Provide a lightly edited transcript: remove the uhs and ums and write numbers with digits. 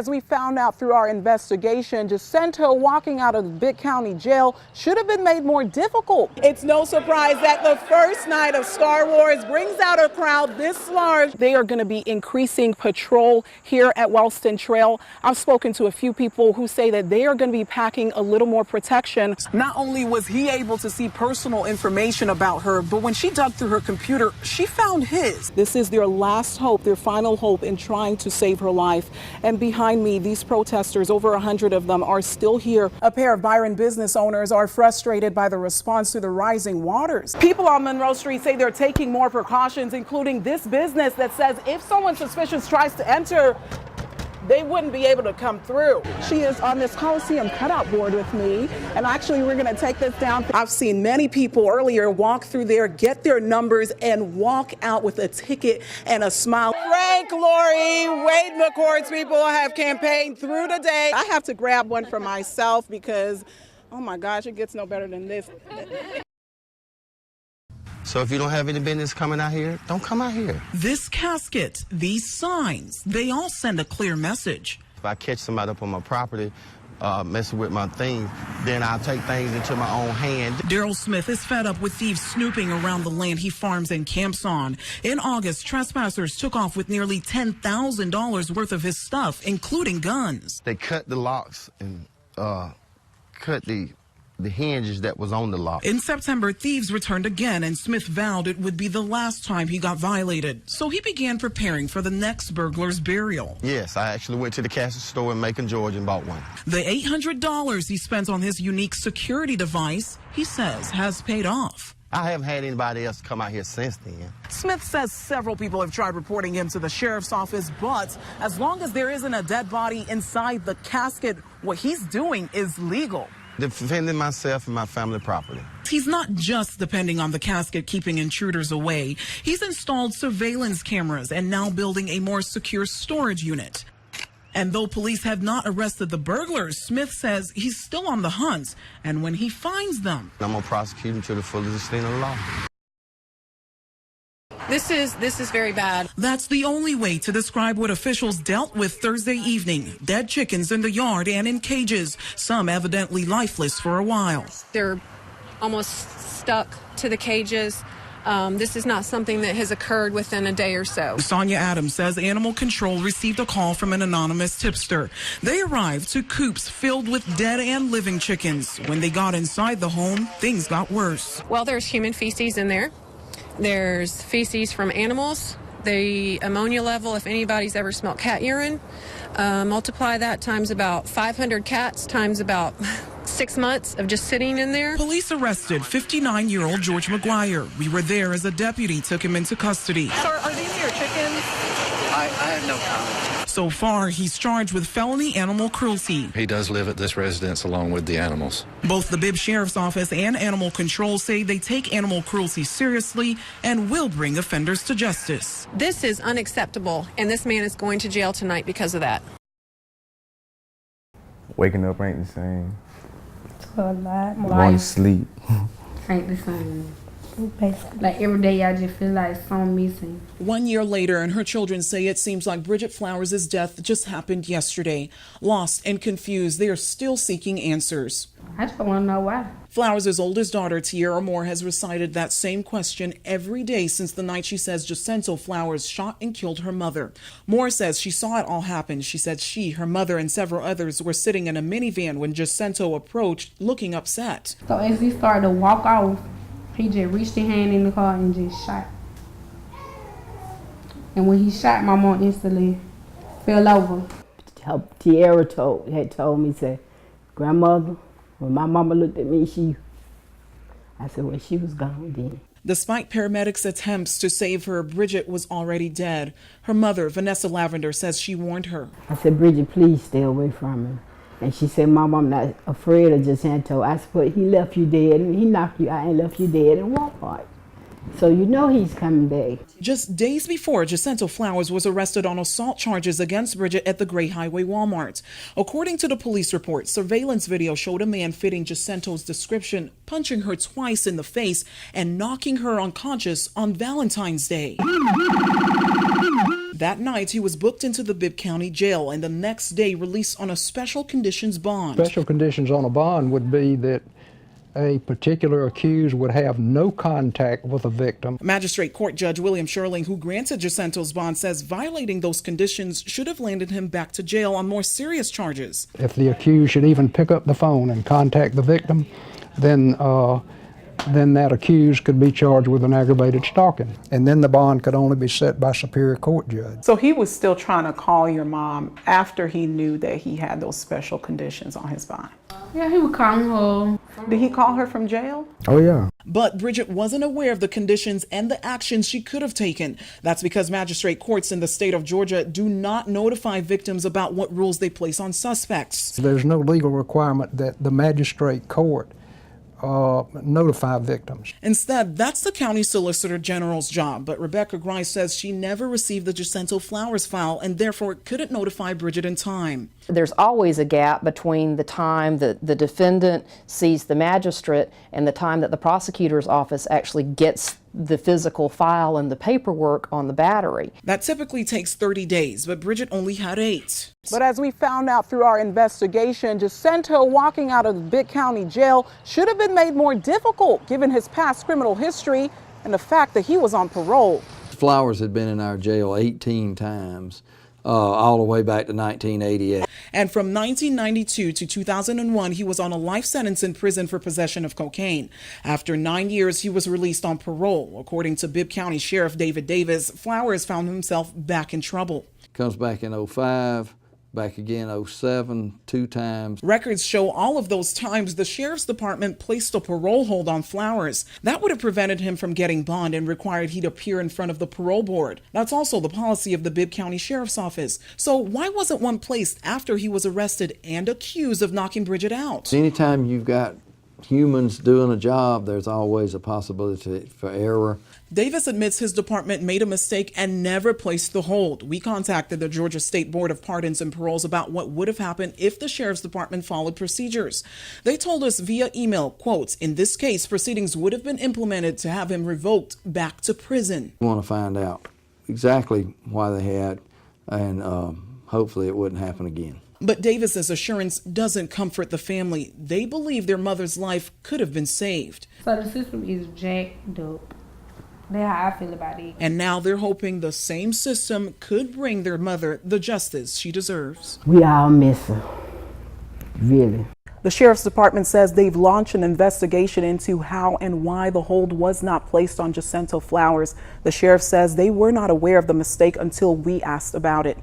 As we found out through our investigation, Jacinto walking out of the Bibb County Jail should have been made more difficult. It's no surprise that the first night of Star Wars brings out a crowd this large. They are going to be increasing patrol here at Wellston Trail. I've spoken to a few people who say that they are going to be packing a little more protection. Not only was he able to see personal information about her, but when she dug through her computer, she found his. This is their last hope, their final hope in trying to save her life. And behind me, these protesters, over 100 of them, are still here. A pair of Byron business owners are frustrated by the response to the rising waters. People on Monroe Street say they're taking more precautions, including this business that says if someone suspicious tries to enter, they wouldn't be able to come through. She is on this Coliseum cutout board with me, and actually we're going to take this down. I've seen many people earlier walk through there, get their numbers, and walk out with a ticket and a smile. Frank, Lori, Wade McCord's people have campaigned through the day. I have to grab one for myself because, oh my gosh, it gets no better than this. So if you don't have any business coming out here, don't come out here. This casket, these signs, they all send a clear message. If I catch somebody up on my property messing with my things, then I'll take things into my own hand. Daryl Smith is fed up with thieves snooping around the land he farms and camps on. In August, trespassers took off with nearly $10,000 worth of his stuff, including guns. They cut the locks and cut the hinges that was on the lock. In September, thieves returned again, and Smith vowed it would be the last time he got violated. So he began preparing for the next burglar's burial. Yes, I actually went to the casket store in Macon, Georgia, and bought one. The $800 he spent on his unique security device, he says, has paid off. I haven't had anybody else come out here since then. Smith says several people have tried reporting him to the sheriff's office, but as long as there isn't a dead body inside the casket, what he's doing is legal. Defending myself and my family property. He's not just depending on the casket keeping intruders away. He's installed surveillance cameras and now building a more secure storage unit. And though police have not arrested the burglars, Smith says he's still on the hunt. And when he finds them, I'm going to prosecute him to the fullest extent of the law. This is very bad. That's the only way to describe what officials dealt with Thursday evening. Dead chickens in the yard and in cages, some evidently lifeless for a while. They're almost stuck to the cages. This is not something that has occurred within a day or so. Sonia Adams says Animal Control received a call from an anonymous tipster. They arrived to coops filled with dead and living chickens. When they got inside the home, things got worse. Well, there's human feces in there. There's feces from animals. The ammonia level, if anybody's ever smelled cat urine, multiply that times about 500 cats times about 6 months of just sitting in there. Police arrested 59-year-old George McGuire. We were there as a deputy took him into custody. Sir, are these your chickens? I have no comment. So far, he's charged with felony animal cruelty. He does live at this residence along with the animals. Both the Bibb Sheriff's Office and Animal Control say they take animal cruelty seriously and will bring offenders to justice. This is unacceptable, and this man is going to jail tonight because of that. Waking up ain't the same. A lot more. Going to sleep. Ain't the same. Basically, like every day I just feel like something missing. 1 year later, and her children say it seems like Bridget Flowers' death just happened yesterday. Lost and confused, they are still seeking answers. I just want to know why. Flowers' oldest daughter, Tierra Moore, has recited that same question every day since the night she says Jacinto Flowers shot and killed her mother. Moore says she saw it all happen. She said she, her mother, and several others were sitting in a minivan when Jacinto approached, looking upset. So as he started to walk off, he just reached his hand in the car and just shot. And when he shot, my mom instantly fell over. Tierra had told me, said, Grandmother, when my mama looked at me, I said, well, she was gone then. Despite paramedics' attempts to save her, Bridget was already dead. Her mother, Vanessa Lavender, says she warned her. I said, Bridget, please stay away from him. And she said, Mom, I'm not afraid of Jacinto. I said, but he left you dead, and he knocked you out and left you dead in Walmart. So you know he's coming back. Just days before, Jacinto Flowers was arrested on assault charges against Bridget at the Gray Highway Walmart. According to the police report, surveillance video showed a man fitting Jacinto's description, punching her twice in the face and knocking her unconscious on Valentine's Day. That night, he was booked into the Bibb County Jail and the next day released on a special conditions bond. Special conditions on a bond would be that a particular accused would have no contact with a victim. Magistrate Court Judge William Sherling, who granted Jacinto's bond, says violating those conditions should have landed him back to jail on more serious charges. If the accused should even pick up the phone and contact the victim, then that accused could be charged with an aggravated stalking. And then the bond could only be set by Superior Court judge. So he was still trying to call your mom after he knew that he had those special conditions on his bond? Yeah, he was calling her. Did he call her from jail? Oh, yeah. But Bridget wasn't aware of the conditions and the actions she could have taken. That's because magistrate courts in the state of Georgia do not notify victims about what rules they place on suspects. There's no legal requirement that the magistrate court notify victims. Instead, that's the county solicitor general's job. But Rebecca Grice says she never received the Jacinto Flowers file and therefore couldn't notify Bridget in time. There's always a gap between the time that the defendant sees the magistrate and the time that the prosecutor's office actually gets the physical file and the paperwork on the battery. That typically takes 30 days, but Bridget only had 8. But as we found out through our investigation, Jacinto walking out of the Bibb County Jail should have been made more difficult given his past criminal history and the fact that he was on parole. Flowers had been in our jail 18 times, all the way back to 1988. And from 1992 to 2001, he was on a life sentence in prison for possession of cocaine. After 9 years, he was released on parole. According to Bibb County Sheriff David Davis, Flowers found himself back in trouble. Comes back in 05, back again 07, 2 times. Records show all of those times the sheriff's department placed a parole hold on Flowers. That would have prevented him from getting bond and required he'd appear in front of the parole board. That's also the policy of the Bibb County Sheriff's Office. So why wasn't one placed after he was arrested and accused of knocking Bridget out? Anytime you've got humans doing a job, there's always a possibility for error. Davis admits his department made a mistake and never placed the hold. We contacted the Georgia State Board of Pardons and Paroles about what would have happened if the Sheriff's Department followed procedures. They told us via email, quote, in this case, proceedings would have been implemented to have him revoked back to prison. We want to find out exactly why they had, and hopefully it wouldn't happen again. But Davis's assurance doesn't comfort the family. They believe their mother's life could have been saved. So the system is jacked up. That's how I feel about it. And now they're hoping the same system could bring their mother the justice she deserves. We all miss her, really. The Sheriff's Department says they've launched an investigation into how and why the hold was not placed on Jacinto Flowers. The sheriff says they were not aware of the mistake until we asked about it.